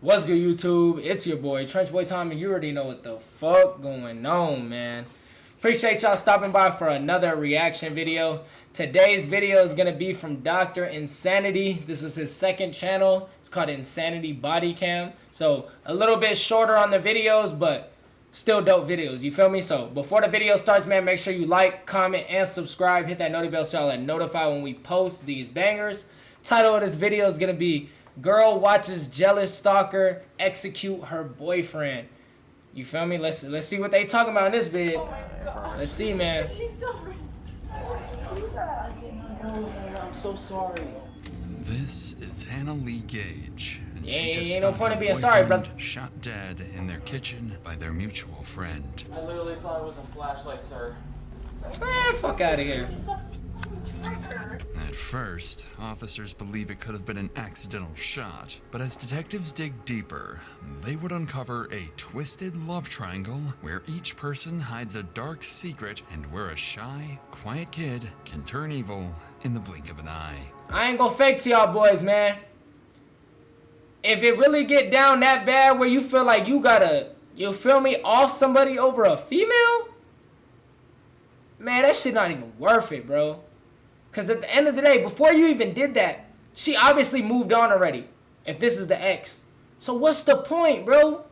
What's good, YouTube? It's your boy TrenchBoyTom, and you already know what the fuck going on, man. Appreciate y'all stopping by for another reaction video. Today's video is gonna be from Dr. Insanity. This is his second channel. It's called Insanity Body Cam. So a little bit shorter on the videos, but still dope videos. You feel me? So before the video starts, man, make sure you like, comment, and subscribe. Hit that notification bell so y'all get notified when we post these bangers. Title of this video is gonna be Girl Watches Jealous Stalker Execute Her Boyfriend. You feel me? Let's see what they talking about in this vid. Oh, let's see, man. I'm so sorry. This is Hannah Lee Gage. And Yeah, she just ain't no found point her in being sorry, boyfriend brother. shot dead in their kitchen by their mutual friend. I literally thought it was a flashlight, sir. Man, fuck out of here. At first, officers believe it could have been an accidental shot, but as detectives dig deeper, they would uncover a twisted love triangle where each person hides a dark secret and where a shy, quiet kid can turn evil in the blink of an eye. I ain't gonna fake to y'all boys, man. If it really get down that bad where you feel like you gotta, you feel me, off somebody over a female, man, that shit not even worth it, bro. Because at the end of the day, before you even did that, she obviously moved on already, if this is the ex. So what's the point, bro?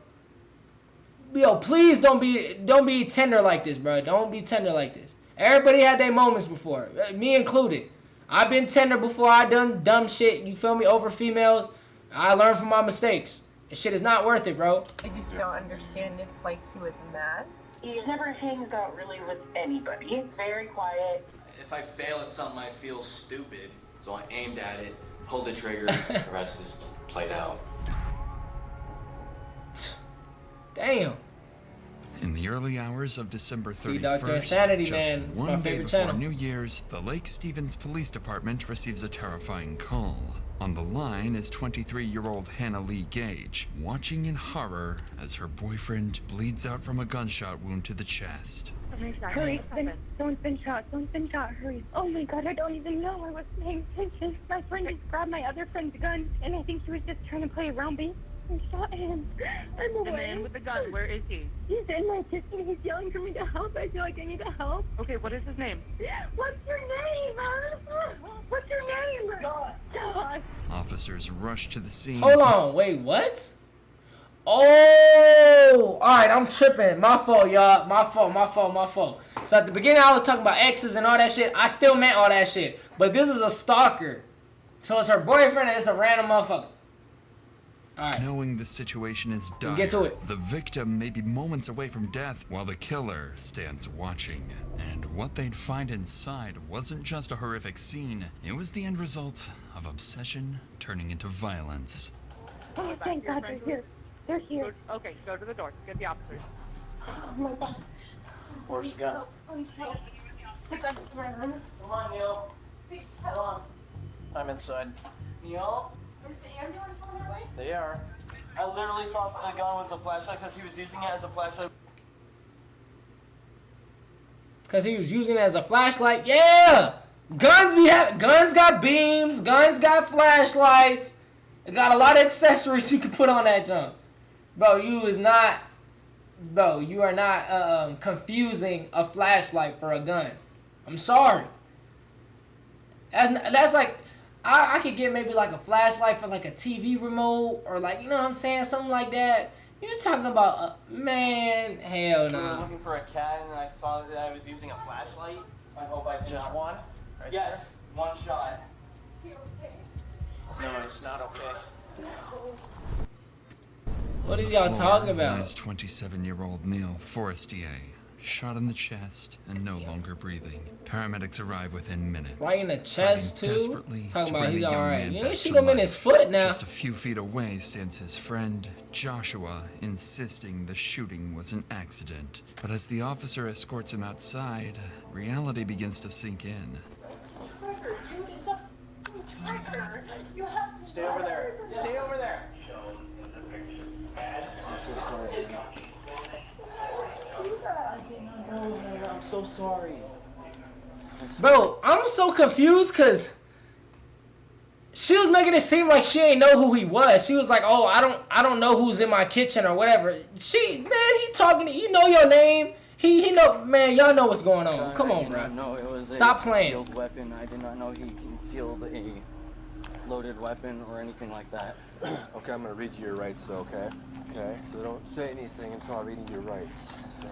Yo, please don't be tender like this, bro. Don't be tender like this. Everybody had their moments before, me included. I've been tender before. I done dumb shit, you feel me, over females. I learned from my mistakes. This shit is not worth it, bro. I just don't understand if, like, he was mad. He never hangs out really with anybody. He's very quiet. If I fail at something, I feel stupid. So I aimed at it, pulled the trigger, the rest is played out. Damn. In the early hours of December 31st, See, Dr. Insanity, just man, it's my one day favorite before channel. New Year's, the Lake Stevens Police Department receives a terrifying call. On the line is 23-year-old Hannah Lee Gage, watching in horror as her boyfriend bleeds out from a gunshot wound to the chest. Hurry, someone's been shot, hurry. Oh my god, I don't even know, I wasn't paying attention. My friend just grabbed my other friend's gun, and I think he was just trying to play around me. I shot him. I'm away. The man with the gun, where is he? He's in my kitchen, he's yelling for me to help. I feel like I need to help. Okay, what is his name? What's your name? What's your name? God. Officers rush to the scene. Hold on, wait, what? Oh, alright, I'm tripping. My fault, y'all. My fault. So at the beginning, I was talking about exes and all that shit. I still meant all that shit. But this is a stalker. So it's her boyfriend and it's a random motherfucker. Alright. Knowing the situation is dire, Let's get to it. The victim may be moments away from death while the killer stands watching. And what they'd find inside wasn't just a horrific scene. It was the end result of obsession turning into violence. Oh, thank God they're here. They're here. Okay, go to the door. Get the officers. Oh my god. Where's the gun? It's up to my room. Come on, Neil. Come on. I'm inside. Neil? Is the ambulance on their way? They are. I literally thought the gun was a flashlight because he was using it as a flashlight. Because he was using it as a flashlight. Yeah! Guns got beams. Guns got flashlights. It got a lot of accessories you can put on that junk. Bro, you are not confusing a flashlight for a gun. I'm sorry. That's like, I could get maybe like a flashlight for like a TV remote or like, you know what I'm saying, something like that. You talking about, man, hell We were no. looking for a cat and I saw that I was using a flashlight. I hope I did. Just one? Right yes, there? One shot. Is he okay? No, it's not okay. What is y'all talking about? Is 27-year-old Neil Forestier, shot in the chest and no longer breathing. Paramedics arrive within minutes. Right in the chest trying too? desperately Talking to about bring he's the young alright. man You back ain't shoot to him in life. his foot now. Just a few feet away stands his friend, Joshua, insisting the shooting was an accident. But as the officer escorts him outside, reality begins to sink in. Trigger, dude, it's a trigger. You have to Stay over there. Stay over there. I'm so sorry. Bro, I'm so confused because She was making it seem like she ain't know who he was. She was like, "Oh, I don't know who's in my kitchen or whatever." He talking to you, know your name. He know, man. Y'all know what's going on. Come on, bro. No, it was Stop a playing. concealed weapon. I did not know he concealed a loaded weapon or anything like that. Okay, I'm gonna read you your rights, though. Okay. Okay. So don't say anything until I read you your rights. So.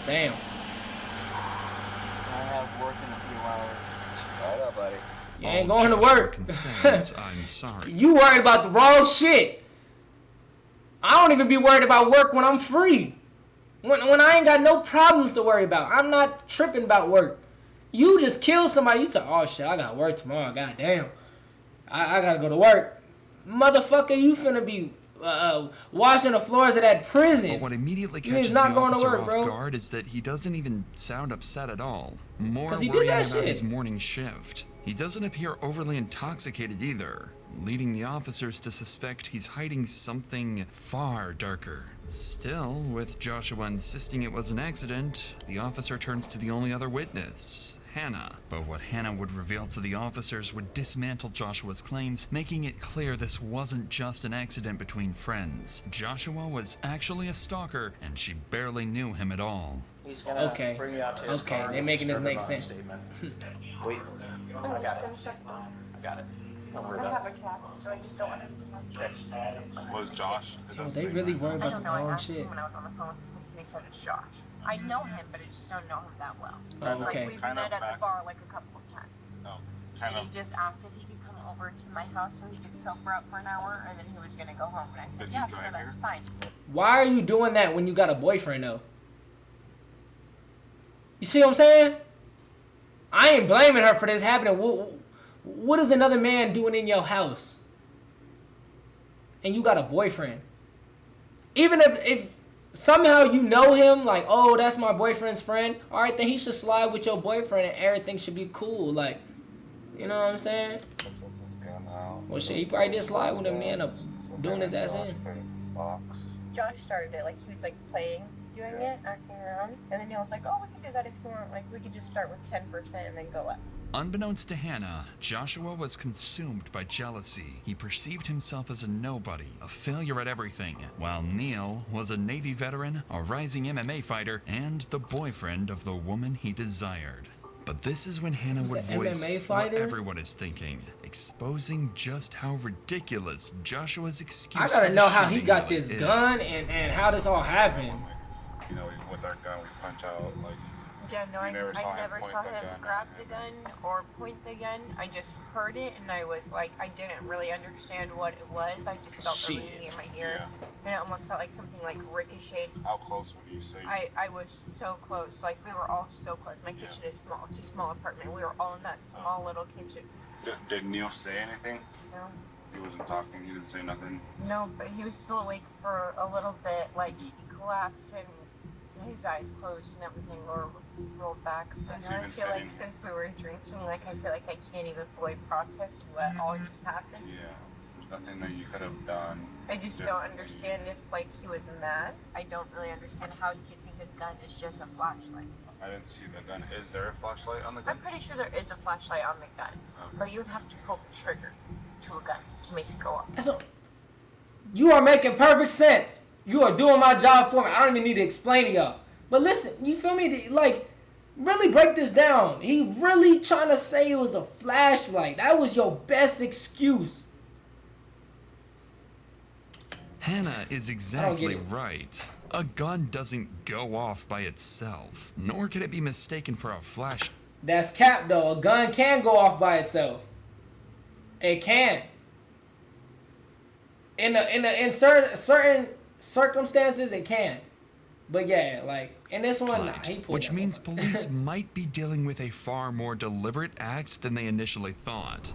Damn. I have work in a few hours. I know, buddy. You ain't All going to Joshua work. can say is, I'm sorry. You worried about the wrong shit. I don't even be worried about work when I'm free. When I ain't got no problems to worry about. I'm not tripping about work. You just killed somebody. You say, "Oh shit, I got work tomorrow. God damn. I gotta go to work." Motherfucker, you finna be washing the floors of that prison. But what immediately You catches is the not going to officer work, off bro. guard is that he doesn't even sound upset at all. More 'Cause he did worrying that about shit. his morning shift. He doesn't appear overly intoxicated either, leading the officers to suspect he's hiding something far darker. Still, with Joshua insisting it was an accident, the officer turns to the only other witness, Hannah. But what Hannah would reveal to the officers would dismantle Joshua's claims, making it clear this wasn't just an accident between friends. Joshua was actually a stalker, and she barely knew him at all. He's gonna Okay. bring me out to his Okay, car. they and making this start make him on a sense. statement. Wait, I'm I got it. just gonna shut I got it. Don't worry I about have a cat, so I just don't want to. Was Josh? Yo, they really worried I about don't the know. I wrong asked shit. him when I was on the phone with the police, and they said it's Josh. I know him, but I just don't know him that well. Oh, okay. Like we've Kind met of at the bar like a couple of times. No, And kind he of. just asked if he could come over to my house so he could sober up for an hour, and then he was gonna go home. And I said, Did he yeah, sure, drive that's here? fine. Why are you doing that when you got a boyfriend though? You see what I'm saying? I ain't blaming her for this happening. What is another man doing in your house? And you got a boyfriend. Even if somehow you know him, like, oh, that's my boyfriend's friend, all right, then he should slide with your boyfriend and everything should be cool. Like, you know what I'm saying? Well, shit, he probably did slide with him then, doing his ass in. Josh started it, like he was like playing, doing it, acting around, and then he was like, oh, we can do that if you want. Like we could just start with 10% and then go up. Unbeknownst to Hannah, Joshua was consumed by jealousy. He perceived himself as a nobody, a failure at everything, while Neil was a Navy veteran, a rising MMA fighter, and the boyfriend of the woman he desired. But this is when Hannah He's would an voice MMA what fighter? everyone is thinking, exposing just how ridiculous Joshua's excuse I gotta for know the how he shooting got really this gun is. and how this all happened. You know, with our gun, we punch out like. Yeah, no, I never saw him never point saw the him gun grab or the gun or point the gun. I just heard it and I was like, I didn't really understand what it was. I just felt the Shit. ringing in my ear. And it almost felt like something like ricocheted. How close would you say? I was so close. Like, we were all so close. My kitchen is small. It's a small apartment. We were all in that small little kitchen. Did Neil say anything? No. He wasn't talking. He didn't say nothing. No, but he was still awake for a little bit. Like, he collapsed and his eyes closed and everything rolled back. And So I even feel like sitting- since we were drinking, like, I feel like I can't even fully process what all just happened. Yeah. There's nothing that you could have done. I just don't understand if, like, he was mad. I don't really understand how you could think a gun is just a flashlight. I didn't see the gun. Is there a flashlight on the I'm gun? pretty sure there is a flashlight on the gun, but you would have to pull the trigger to a gun to make it go off. You are making perfect sense. You are doing my job for me. I don't even need to explain to y'all. But listen, you feel me? Like, really break this down. He really trying to say it was a flashlight. That was your best excuse. Hannah is exactly it. right. A gun doesn't go off by itself, nor can it be mistaken for a flash. That's cap though. A gun can go off by itself. It can. In certain circumstances, it can. But yeah, like in this one, nah, he pulled Which that means motherfucker. police might be dealing with a far more deliberate act than they initially thought.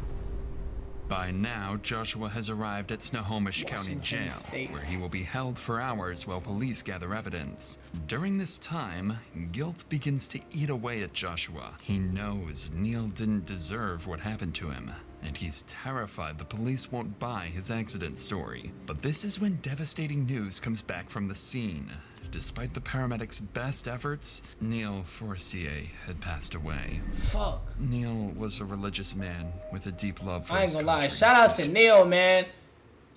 By now, Joshua has arrived at Snohomish County Washington Jail, State. where he will be held for hours while police gather evidence. During this time, guilt begins to eat away at Joshua. He knows Neil didn't deserve what happened to him, and he's terrified the police won't buy his accident story. But this is when devastating news comes back from the scene. Despite the paramedics' best efforts, Neil Forestier had passed away. Fuck. Neil was a religious man with a deep love for I ain't his gonna country. lie. Shout out to Neil, man.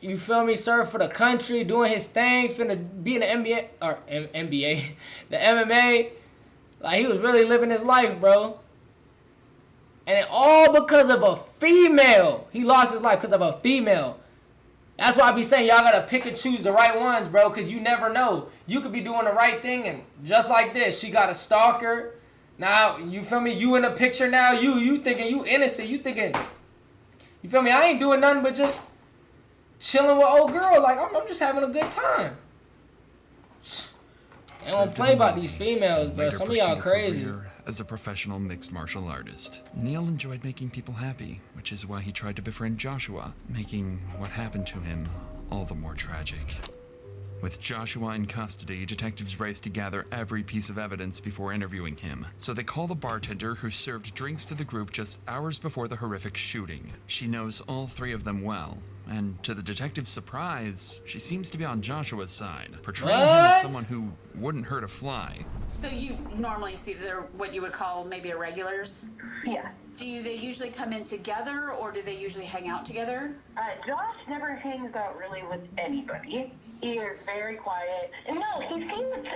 You feel me? Serve for the country, doing his thing, finna be in the NBA or NBA, the MMA. Like, he was really living his life, bro. And it all because of a female. He lost his life because of a female. That's why I be saying y'all gotta pick and choose the right ones, bro, because you never know. You could be doing the right thing, and just like this, she got a stalker. Now, you feel me? You in the picture now. You thinking you innocent. You thinking, you feel me? I ain't doing nothing but just chilling with old girl. Like, I'm just having a good time. I don't play about these females, bro. Later Some of y'all pursued a crazy. career as a professional mixed martial artist. Neil enjoyed making people happy, which is why he tried to befriend Joshua, making what happened to him all the more tragic. With Joshua in custody, detectives race to gather every piece of evidence before interviewing him. So they call the bartender who served drinks to the group just hours before the horrific shooting. She knows all three of them well, and to the detective's surprise, she seems to be on Joshua's side, portraying him as someone who wouldn't hurt a fly. So you normally see they're what you would call maybe irregulars? Yeah. Do they usually come in together, or do they usually hang out together? Josh never hangs out really with anybody. He is very quiet. And no,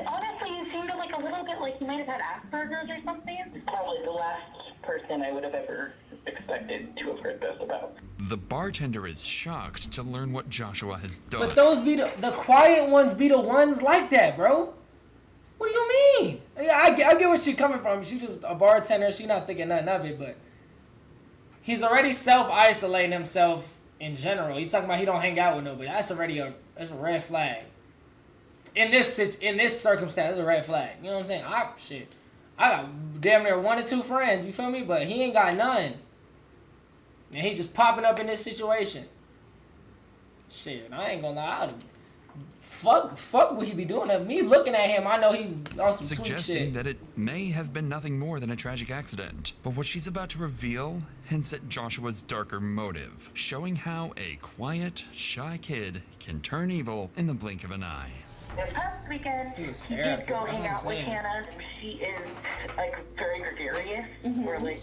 honestly, he seemed like a little bit like he might have had Asperger's or something. Probably the last person I would have ever expected to have heard this about. The bartender is shocked to learn what Joshua has done. But those be the quiet ones be the ones like that, bro. What do you mean? Yeah, I get where she's coming from. She's just a bartender. She's not thinking nothing of it, but he's already self-isolating himself in general. He talking about he don't hang out with nobody. That's already a red flag. In this circumstance, it's a red flag. You know what I'm saying? I got damn near 1 or 2 friends. You feel me? But he ain't got none. And he just popping up in this situation. Shit, I ain't gonna lie. Fuck what he be doing. Of me looking at him, I know he on some tweet Suggesting shit. that it may have been nothing more than a tragic accident. But what she's about to reveal hints at Joshua's darker motive, showing how a quiet, shy kid can turn evil in the blink of an eye. This past weekend, He was he did hysterical. go That's hang what I'm out with saying. Hannah. She is, like, very gregarious. Or, like,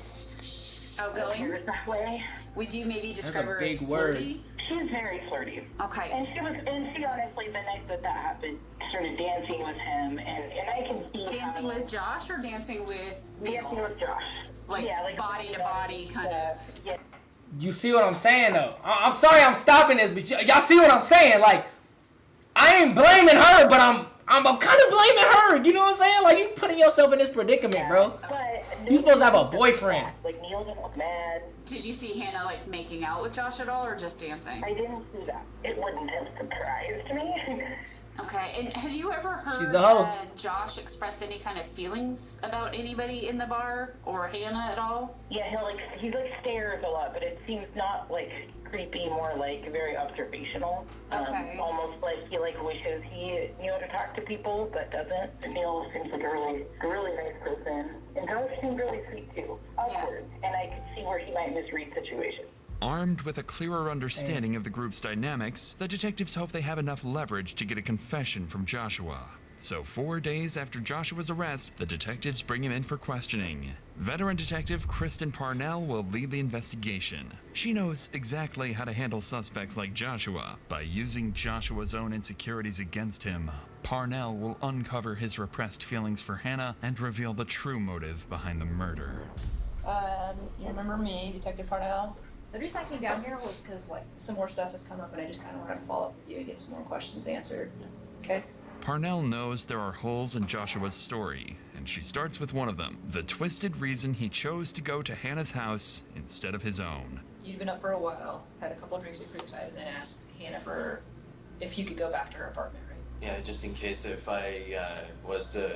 Outgoing? appears that way. Would you maybe describe her big as word. flirty? She's very flirty. Okay. And she honestly, the night that happened, started dancing with him, and I can see Dancing with Josh or dancing with Neil? Dancing with Josh. Like, Yeah, like body to body kind of. Yeah. You see what I'm saying, though? I'm sorry I'm stopping this, but y'all see what I'm saying? Like, I ain't blaming her, but I'm kind of blaming her. You know what I'm saying? Like, you putting yourself in this predicament, bro. But You supposed to have a boyfriend. like, Neil didn't look mad. Did you see Hannah, like, making out with Josh at all, or just dancing? I didn't see that. It wouldn't have surprised me. Okay, and have you ever heard She's a hoe. Josh express any kind of feelings about anybody in the bar, or Hannah at all? Yeah, he stares a lot, but it seems not like creepy, more like very observational. Okay. Almost like he wishes he knew how to talk to people, but doesn't. Neil seems like a really nice person, and Josh seems really sweet too. Awkward, and I could see where he might misread situations. Armed with a clearer understanding of the group's dynamics, the detectives hope they have enough leverage to get a confession from Joshua. So 4 days after Joshua's arrest, the detectives bring him in for questioning. Veteran detective Kristen Parnell will lead the investigation. She knows exactly how to handle suspects like Joshua. By using Joshua's own insecurities against him, Parnell will uncover his repressed feelings for Hannah and reveal the true motive behind the murder. You remember me, Detective Parnell? The reason I came down here was because, some more stuff has come up and I just kind of wanted to follow up with you and get some more questions answered. Okay? Parnell knows there are holes in Joshua's story, and she starts with one of them, the twisted reason he chose to go to Hannah's house instead of his own. You'd been up for a while, had a couple drinks at Creekside, and then asked Hannah if you could go back to her apartment, right? Yeah, just in case if I was to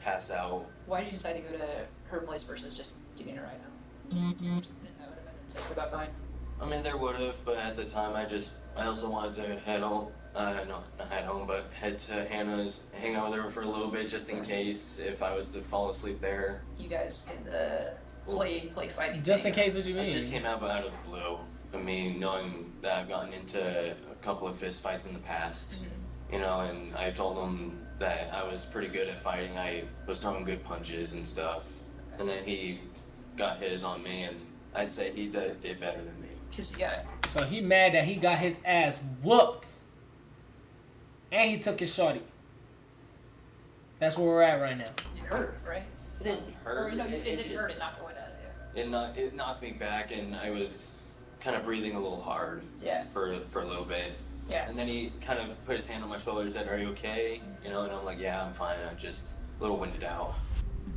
pass out. Why did you decide to go to her place versus just giving her a ride out? Didn't that would have been safe about going? I mean, there would have, but at the time I also wanted to head home. Not head home, but head to Hannah's, hang out with her for a little bit just in case if I was to fall asleep there. You guys did the play fighting Just thing. in case, what you mean? It just came out of the blue. I mean, knowing that I've gotten into a couple of fist fights in the past, you know, and I told them that I was pretty good at fighting. I was throwing good punches and stuff. And then he got his on me, and I'd say he did better than me. So he mad that he got his ass whooped. And he took his shorty. That's where we're at right now. It hurt, right? It didn't hurt. Or no, it didn't hurt. It knocked the wind out of you. It knocked me back, and I was kind of breathing a little hard. Yeah. For a little bit. Yeah. And then he kind of put his hand on my shoulder and said, "Are you okay?" You know, and I'm like, "Yeah, I'm fine. I'm just a little winded out."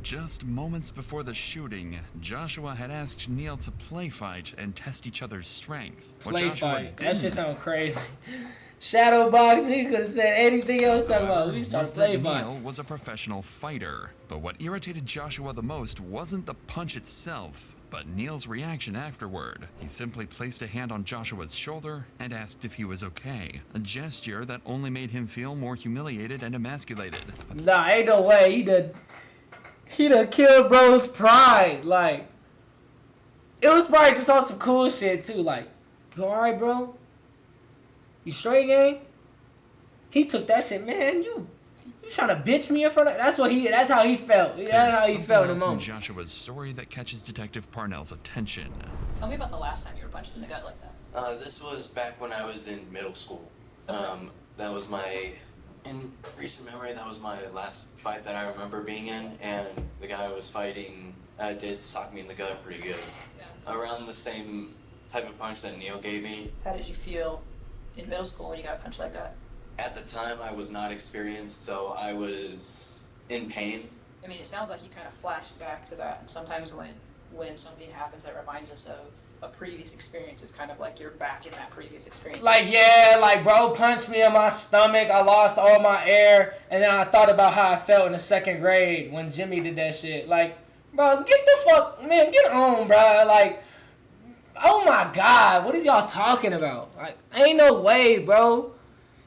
Just moments before the shooting, Joshua had asked Neil to play fight and test each other's strength. Play fight. That shit sound crazy. Shadow box, he could have said anything else talking about. We start play fight. Neil was a professional fighter, but what irritated Joshua the most wasn't the punch itself, but Neil's reaction afterward. He simply placed a hand on Joshua's shoulder and asked if he was okay, a gesture that only made him feel more humiliated and emasculated. Nah, ain't no way. He done killed bro's pride. Like, it was probably just on some cool shit too. Like, you alright, bro? You straight, gang? He took that shit, man. You trying to bitch me in front of? That's how he felt. That's how he felt in the moment. Joshua's story that catches Detective Parnell's attention. Tell me about the last time you were punched in the gut like that. This was back when I was in middle school. That was in recent memory, that was my last fight that I remember being in, and the guy I was fighting did sock me in the gut pretty good. Yeah. Around the same type of punch that Neil gave me. How did you feel in middle school when you got punched like that? At the time, I was not experienced, so I was in pain. I mean, it sounds like you kind of flashed back to that. Sometimes when something happens that reminds us of a previous experience, it's kind of like you're back in that previous experience. Like, yeah, like, bro punched me in my stomach. I lost all my air. And then I thought about how I felt in the 2nd grade when Jimmy did that shit. Like, bro, get the fuck, man, get on, bro. Like, oh my God, what is y'all talking about? Like, ain't no way, bro.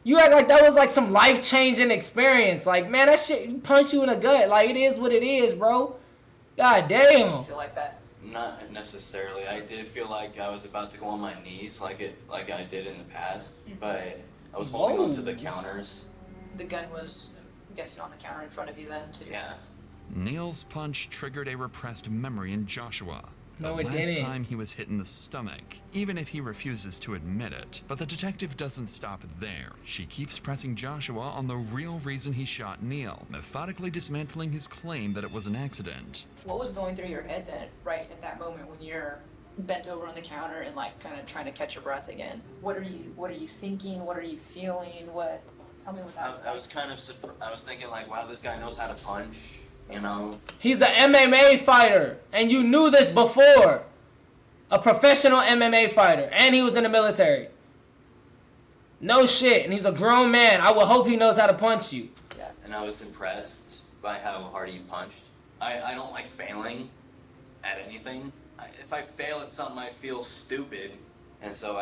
You act like that was like some life-changing experience. Like, man, that shit punched you in the gut. Like, it is what it is, bro. God damn. You feel like that? Not necessarily. I did feel like I was about to go on my knees like I did in the past, but I was holding on to the counters. The gun was, I'm guessing, on the counter in front of you then, too. Yeah. Neil's punch triggered a repressed memory in Joshua. No, the it last didn't. time he was hit in the stomach, even if he refuses to admit it. But the detective doesn't stop there. She keeps pressing Joshua on the real reason he shot Neil, methodically dismantling his claim that it was an accident. What was going through your head then, right at that moment when you're bent over on the counter and like kind of trying to catch your breath again? What are you thinking? What are you feeling? Tell me what that was. I was thinking like, wow, this guy knows how to punch. You know, he's an MMA fighter, and you knew this before. A professional MMA fighter, and he was in the military. No shit, and he's a grown man. I would hope he knows how to punch you. Yeah, and I was impressed by how hard he punched. I don't like failing at anything. If I fail at something, I feel stupid. And so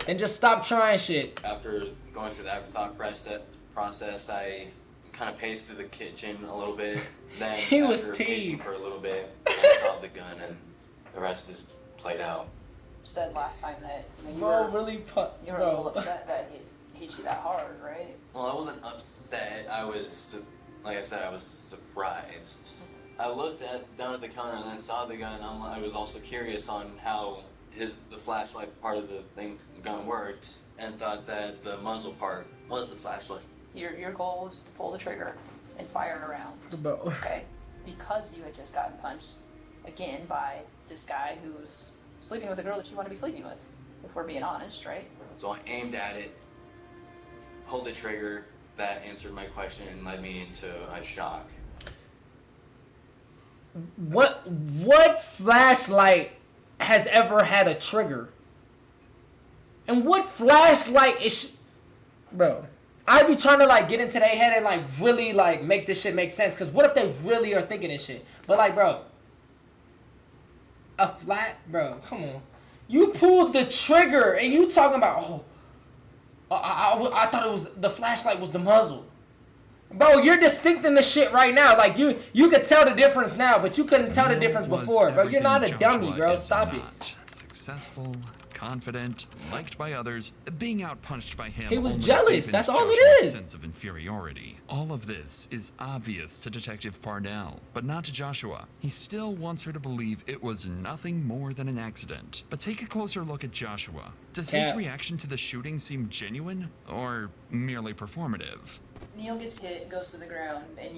And just stop trying shit. After going through that thought process, I kind of paced through the kitchen a little bit. Then after pacing for a little bit, I saw the gun, and the rest is played out. Said last time that you were a little upset that he hit you that hard, right? Well, I wasn't upset. I was, like I said, I was surprised. I looked down at the counter and then saw the gun. I was also curious on how the flashlight part of the gun worked, and thought that the muzzle part was the flashlight. Your goal was to pull the trigger and fire around. Okay? Because you had just gotten punched, again, by this guy who's sleeping with a girl that you want to be sleeping with, if we're being honest, right? So I aimed at it, pulled the trigger. That answered my question and led me into a shock. What flashlight has ever had a trigger? And what flashlight is... Bro... I be trying to like get into their head and like really like make this shit make sense. Cause what if they really are thinking this shit? But like, bro, bro, come on. You pulled the trigger and you talking about, I thought it was, the flashlight was the muzzle. Bro, you're distincting the shit right now. Like you could tell the difference now, but you couldn't tell the difference before. Bro, you're not a dummy, bro. Stop it. Successful, confident, liked by others, being outpunched by him. He was only jealous. deepens That's all it Joshua's is. sense of inferiority. All of this is obvious to Detective Parnell, but not to Joshua. He still wants her to believe it was nothing more than an accident. But take a closer look at Joshua. Does his reaction to the shooting seem genuine or merely performative? Neil gets hit, goes to the ground, and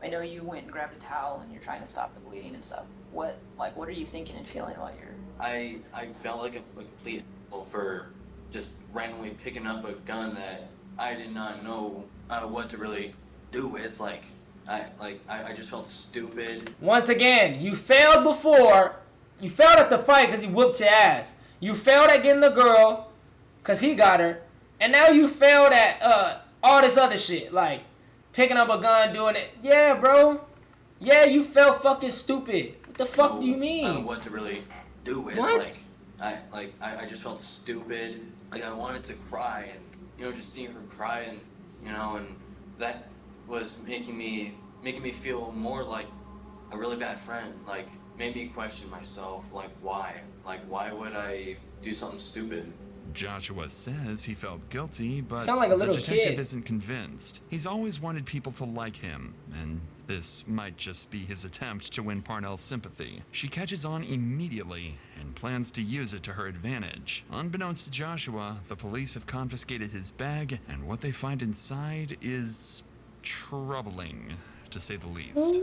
I know you went and grabbed a towel and you're trying to stop the bleeding and stuff. What are you thinking and feeling while you're... I felt like a complete asshole for just randomly picking up a gun that I did not know what to really do with. I just felt stupid. Once again, you failed before. You failed at the fight because he whooped your ass. You failed at getting the girl because he got her. And now you failed at all this other shit. Like picking up a gun, doing it. Yeah, bro. Yeah, you felt fucking stupid. What the fuck do you mean? What to really do with. What? I just felt stupid. Like I wanted to cry and just seeing her cry and and that was making me feel more like a really bad friend. Like made me question myself. Like why? Like why would I do something stupid? Joshua says he felt guilty, but Sound like a little the detective kid. isn't convinced. He's always wanted people to like him, and this might just be his attempt to win Parnell's sympathy. She catches on immediately and plans to use it to her advantage. Unbeknownst to Joshua, the police have confiscated his bag, and what they find inside is troubling, to say the least.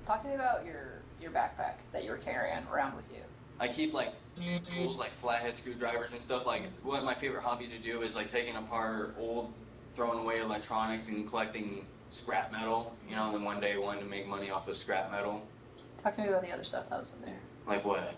Talk to me about your backpack that you were carrying around with you. I keep tools like flathead screwdrivers and stuff. Like what my favorite hobby to do is like taking apart old, throwing away electronics and collecting scrap metal. And then one day I wanted to make money off of scrap metal. Talk to me about the other stuff that was in there. Like what?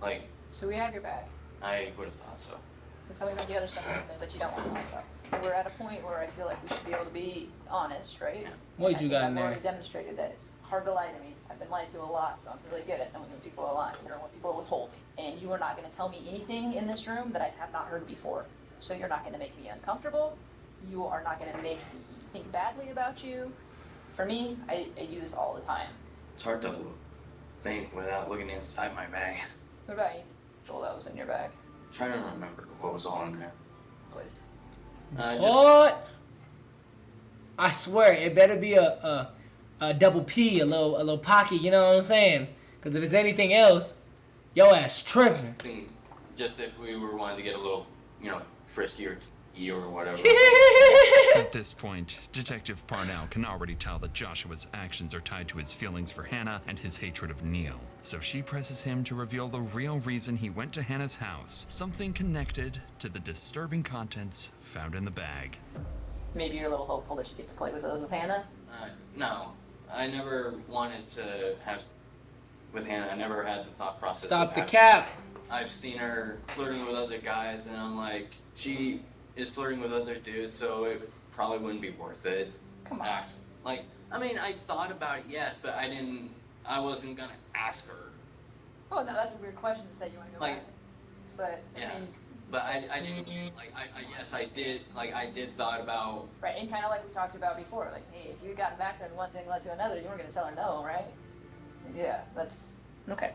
Like So we have your bag. I would have thought so. So tell me about the other stuff in there that you don't want to talk about. We're at a point where I feel like we should be able to be honest, right? What you got in I've there? already demonstrated that it's hard to lie to me. I've been lied to a lot, so I'm really good at knowing when people are lying or when people are withholding. And you are not going to tell me anything in this room that I have not heard before. So you're not going to make me uncomfortable. You are not going to make me think badly about you. For me, I do this all the time. It's hard to think without looking inside my bag. What about you? Joel, that was in your bag. I'm trying to remember what was all in there. Please. What? I swear, it better be a double P, a little pocket. You know what I'm saying? Because if it's anything else, yo ass tripping. Just if we were wanting to get a little, frisky or whatever. At this point, Detective Parnell can already tell that Joshua's actions are tied to his feelings for Hannah and his hatred of Neil. So she presses him to reveal the real reason he went to Hannah's house, something connected to the disturbing contents found in the bag. Maybe you're a little hopeful that you get to play with those with Hannah? No. I never wanted to have with Hannah. I never had the thought process. Stop the cap. I've seen her flirting with other guys, and I'm like, she is flirting with other dudes, so it probably wouldn't be worth it. Come on. I thought about it, yes, but I wasn't gonna ask her. Oh, no, that's a weird question to say you want to go back. But, yeah. I mean... But I didn't, yes, I did, I did thought about... Right, and kind of like we talked about before, like, hey, if you had gotten back there and one thing led to another, you weren't going to tell her no, right? Yeah, that's... Okay.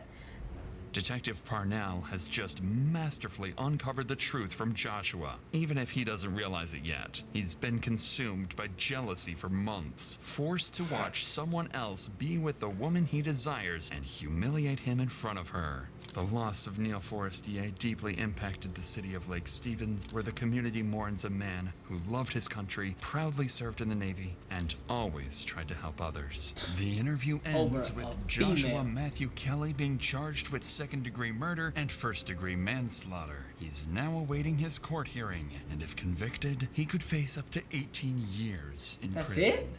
Detective Parnell has just masterfully uncovered the truth from Joshua, even if he doesn't realize it yet. He's been consumed by jealousy for months, forced to watch someone else be with the woman he desires and humiliate him in front of her. The loss of Neil Forestier deeply impacted the city of Lake Stevens, where the community mourns a man who loved his country, proudly served in the Navy, and always tried to help others. The interview ends with Joshua Matthew Kelly being charged with second-degree murder and first-degree manslaughter. He's now awaiting his court hearing, and if convicted, he could face up to 18 years in prison. That's it?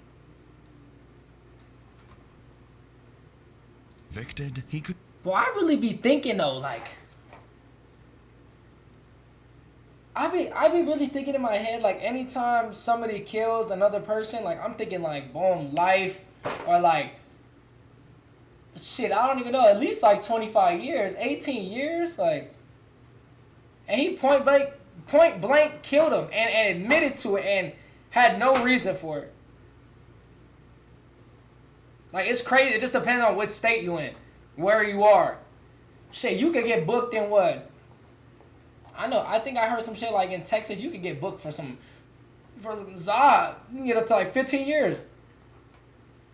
Convicted, he could... Well, I really be thinking though, like, I be really thinking in my head, like, anytime somebody kills another person, like, I'm thinking like, boom, life, or like, shit, I don't even know, at least like 25 years, 18 years, like, and he point blank killed him and admitted to it and had no reason for it. Like, it's crazy. It just depends on which state you in, where you are. Shit, you could get booked in what? I know. I think I heard some shit like in Texas, you could get booked for some Zod. You can get up to like 15 years.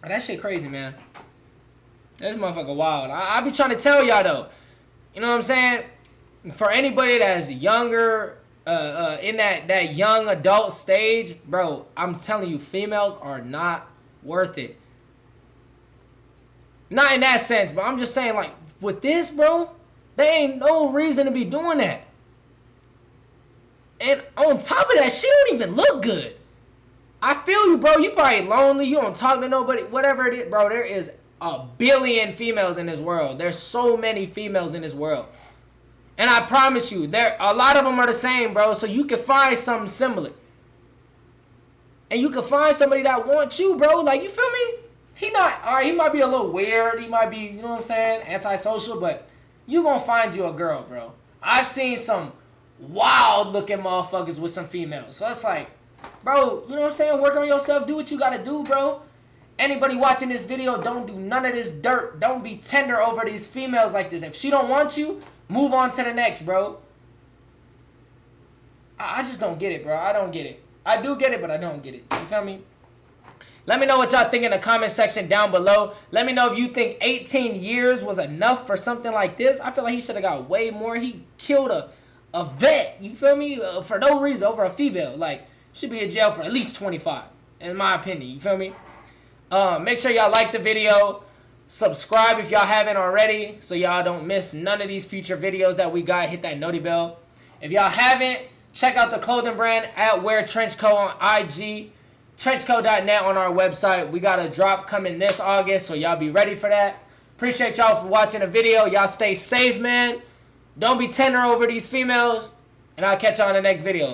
That shit crazy, man. This motherfucker wild. I be trying to tell y'all though. You know what I'm saying? For anybody that's younger, in that young adult stage, bro, I'm telling you, females are not worth it. Not in that sense, but I'm just saying, like, with this, bro, there ain't no reason to be doing that. And on top of that, she don't even look good. I feel you, bro. You probably lonely. You don't talk to nobody. Whatever it is, bro, there is a billion females in this world. There's so many females in this world. And I promise you, a lot of them are the same, bro. So you can find something similar. And you can find somebody that wants you, bro. Like, you feel me? He might be a little weird. He might be, you know what I'm saying, antisocial. But you gonna find you a girl, bro. I've seen some wild looking motherfuckers with some females. So it's like, bro, you know what I'm saying? Work on yourself. Do what you gotta do, bro. Anybody watching this video, don't do none of this dirt. Don't be tender over these females like this. If she don't want you, move on to the next, bro. I just don't get it, bro. I don't get it. I do get it, but I don't get it. You feel me? Let me know what y'all think in the comment section down below. Let me know if you think 18 years was enough for something like this. I feel like he should have got way more. He killed a vet, you feel me? For no reason, over a female. Like, should be in jail for at least 25, in my opinion. You feel me? Make sure y'all like the video. Subscribe if y'all haven't already, so y'all don't miss none of these future videos that we got. Hit that noti bell. If y'all haven't, check out the clothing brand at weartrenchco on IG. TrenchCo.net on our website. We got a drop coming this August, so y'all be ready for that. Appreciate y'all for watching the video. Y'all stay safe, man. Don't be tender over these females, and I'll catch y'all in the next video.